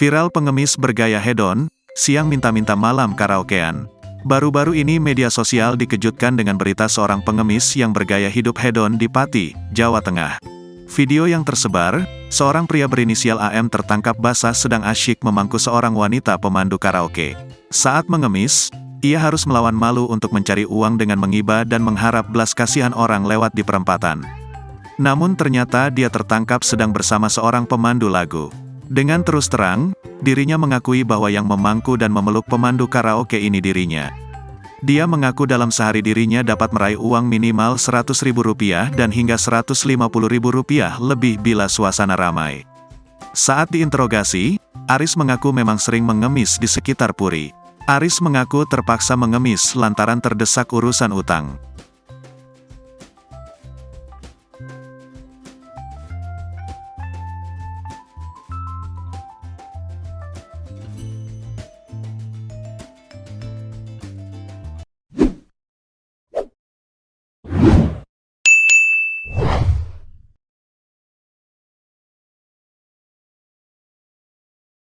Viral pengemis bergaya hedon, siang minta-minta malam karaokean. Baru-baru ini media sosial dikejutkan dengan berita seorang pengemis yang bergaya hidup hedon di Pati, Jawa Tengah. Video yang tersebar, seorang pria berinisial AM tertangkap basah sedang asyik memangku seorang wanita pemandu karaoke. Saat mengemis, ia harus melawan malu untuk mencari uang dengan mengiba dan mengharap belas kasihan orang lewat di perempatan. Namun ternyata dia tertangkap sedang bersama seorang pemandu lagu. Dengan terus terang, dirinya mengakui bahwa yang memangku dan memeluk pemandu karaoke ini dirinya. Dia mengaku dalam sehari dirinya dapat meraih uang minimal Rp100.000 dan hingga Rp150.000 lebih bila suasana ramai. Saat diinterogasi, Aris mengaku memang sering mengemis di sekitar Puri. Aris mengaku terpaksa mengemis lantaran terdesak urusan utang.